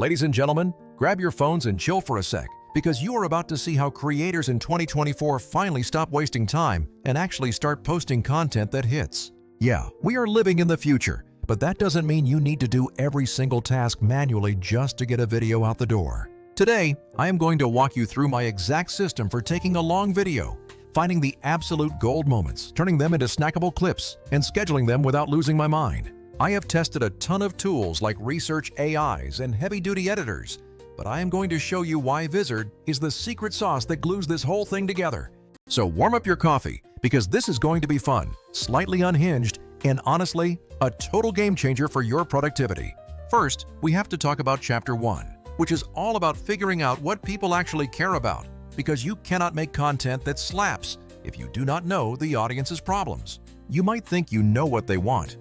Ladies and gentlemen, grab your phones and chill for a sec, because you are about to see how creators in 2024 finally stop wasting time and actually start posting content that hits. Yeah, we are living in the future, but that doesn't mean you need to do every single task manually just to get a video out the door. Today, I am going to walk you through my exact system for taking a long video, finding the absolute gold moments, turning them into snackable clips, and scheduling them without losing my mind. I have tested a ton of tools like research AIs and heavy-duty editors, but I am going to show you why Vizard is the secret sauce that glues this whole thing together. So warm up your coffee, because this is going to be fun, slightly unhinged, and honestly, a total game changer for your productivity. First, we have to talk about Chapter 1, which is all about figuring out what people actually care about, because you cannot make content that slaps if you do not know the audience's problems. You might think you know what they want,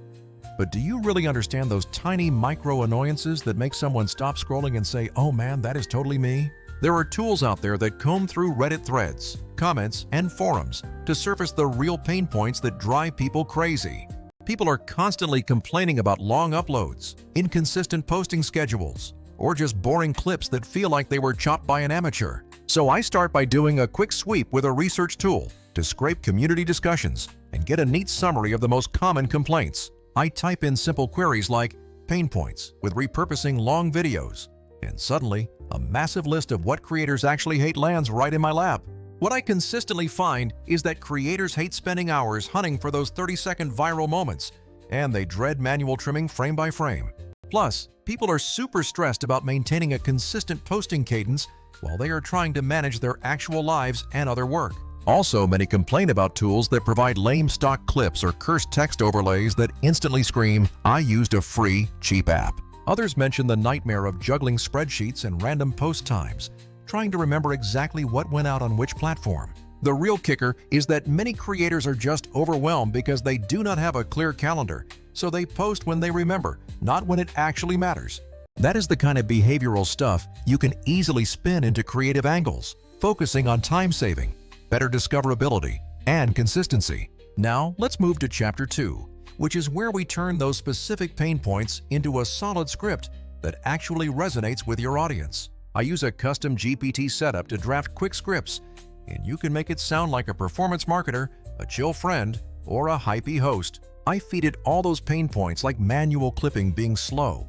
but do you really understand those tiny micro annoyances that make someone stop scrolling and say, "Oh man, that is totally me"? There are tools out there that comb through Reddit threads, comments, and forums to surface the real pain points that drive people crazy. People are constantly complaining about long uploads, inconsistent posting schedules, or just boring clips that feel like they were chopped by an amateur. So I start by doing a quick sweep with a research tool to scrape community discussions and get a neat summary of the most common complaints. I type in simple queries like pain points with repurposing long videos, and suddenly a massive list of what creators actually hate lands right in my lap. What I consistently find is that creators hate spending hours hunting for those 30-second viral moments, and they dread manual trimming frame by frame. Plus, people are super stressed about maintaining a consistent posting cadence while they are trying to manage their actual lives and other work. Also, many complain about tools that provide lame stock clips or cursed text overlays that instantly scream, "I used a free, cheap app." Others mention the nightmare of juggling spreadsheets and random post times, trying to remember exactly what went out on which platform. The real kicker is that many creators are just overwhelmed because they do not have a clear calendar, so they post when they remember, not when it actually matters. That is the kind of behavioral stuff you can easily spin into creative angles, focusing on time saving, better discoverability, and consistency. Now, let's move to Chapter 2, which is where we turn those specific pain points into a solid script that actually resonates with your audience. I use a custom GPT setup to draft quick scripts, and you can make it sound like a performance marketer, a chill friend, or a hypey host. I feed it all those pain points like manual clipping being slow,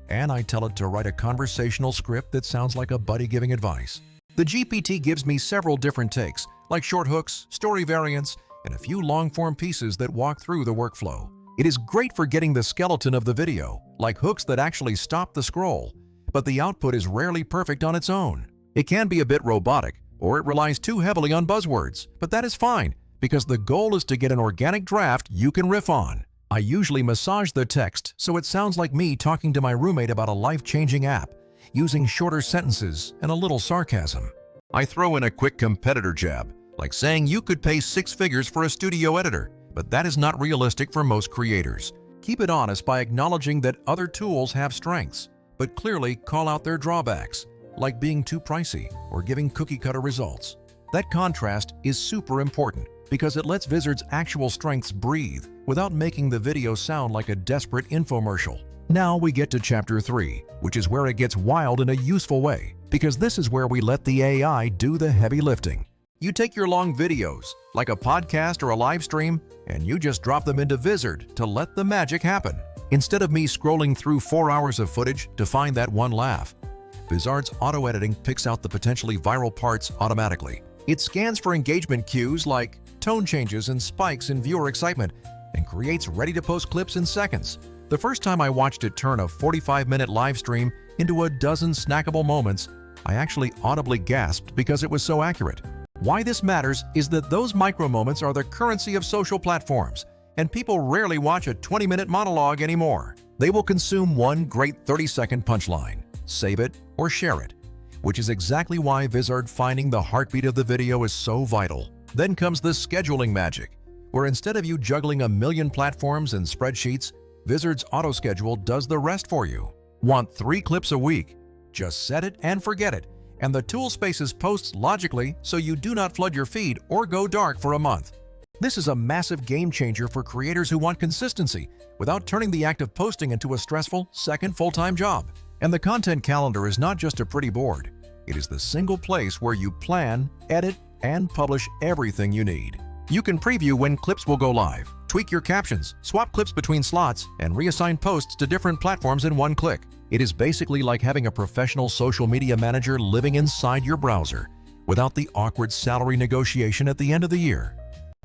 and I tell it to write a conversational script that sounds like a buddy giving advice. The GPT gives me several different takes, like short hooks, story variants, and a few long-form pieces that walk through the workflow. It is great for getting the skeleton of the video, like hooks that actually stop the scroll, but the output is rarely perfect on its own. It can be a bit robotic, or it relies too heavily on buzzwords, but that is fine, because the goal is to get an organic draft you can riff on. I usually massage the text so it sounds like me talking to my roommate about a life-changing app, using shorter sentences and a little sarcasm. I throw in a quick competitor jab, like saying you could pay 6 figures for a studio editor, but that is not realistic for most creators. Keep it honest by acknowledging that other tools have strengths, but clearly call out their drawbacks, like being too pricey or giving cookie-cutter results. That contrast is super important because it lets Vizard's actual strengths breathe without making the video sound like a desperate infomercial. Now we get to Chapter 3, which is where it gets wild in a useful way, because this is where we let the AI do the heavy lifting. You take your long videos, like a podcast or a live stream, and you just drop them into Vizard to let the magic happen. Instead of me scrolling through 4 hours of footage to find that one laugh, Vizard's auto-editing picks out the potentially viral parts automatically. It scans for engagement cues like tone changes and spikes in viewer excitement and creates ready-to-post clips in seconds. The first time I watched it turn a 45-minute live stream into a dozen snackable moments, I actually audibly gasped because it was so accurate. Why this matters is that those micro moments are the currency of social platforms, and people rarely watch a 20-minute monologue anymore. They will consume one great 30-second punchline, save it, or share it, which is exactly why Vizard finding the heartbeat of the video is so vital. Then comes the scheduling magic, where instead of you juggling a million platforms and spreadsheets, Vizard's auto-schedule does the rest for you. Want 3 clips a week? Just set it and forget it, and the tool spaces posts logically so you do not flood your feed or go dark for a month. This is a massive game changer for creators who want consistency without turning the act of posting into a stressful second full-time job. And the content calendar is not just a pretty board. It is the single place where you plan, edit, and publish everything you need. You can preview when clips will go live, tweak your captions, swap clips between slots, and reassign posts to different platforms in one click. It is basically like having a professional social media manager living inside your browser, without the awkward salary negotiation at the end of the year.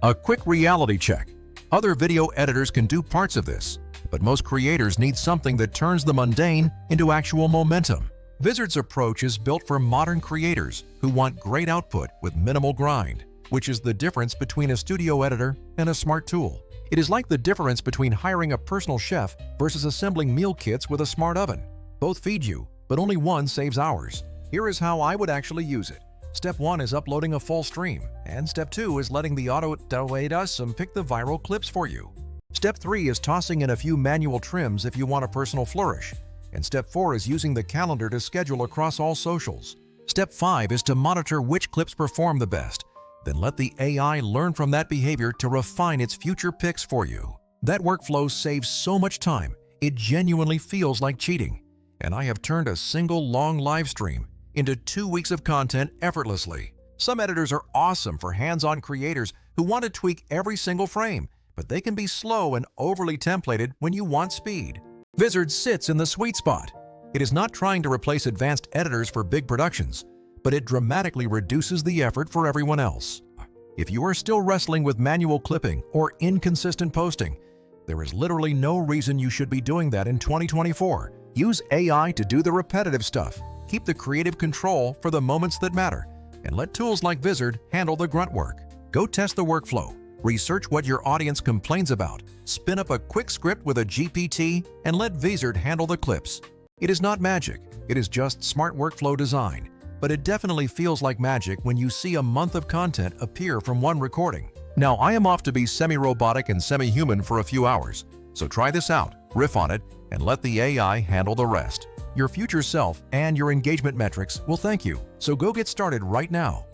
A quick reality check. Other video editors can do parts of this, but most creators need something that turns the mundane into actual momentum. Vizard's approach is built for modern creators who want great output with minimal grind, which is the difference between a studio editor and a smart tool. It is like the difference between hiring a personal chef versus assembling meal kits with a smart oven. Both feed you, but only one saves hours. Here is how I would actually use it. Step 1 is uploading a full stream, and Step 2 is letting the auto-pilot pick the viral clips for you. Step 3 is tossing in a few manual trims if you want a personal flourish. And Step 4 is using the calendar to schedule across all socials. Step 5 is to monitor which clips perform the best. Then let the AI learn from that behavior to refine its future picks for you. That workflow saves so much time, it genuinely feels like cheating. And I have turned a single long live stream into 2 weeks of content effortlessly. Some editors are awesome for hands-on creators who want to tweak every single frame, but they can be slow and overly templated when you want speed. Vizard sits in the sweet spot. It is not trying to replace advanced editors for big productions, but it dramatically reduces the effort for everyone else. If you are still wrestling with manual clipping or inconsistent posting, there is literally no reason you should be doing that in 2024. Use AI to do the repetitive stuff. Keep the creative control for the moments that matter, and let tools like Vizard handle the grunt work. Go test the workflow. Research what your audience complains about, spin up a quick script with a GPT, and let Vizard handle the clips. It is not magic, it is just smart workflow design, but it definitely feels like magic when you see a month of content appear from one recording. Now I am off to be semi-robotic and semi-human for a few hours, so try this out, riff on it, and let the AI handle the rest. Your future self and your engagement metrics will thank you, so go get started right now.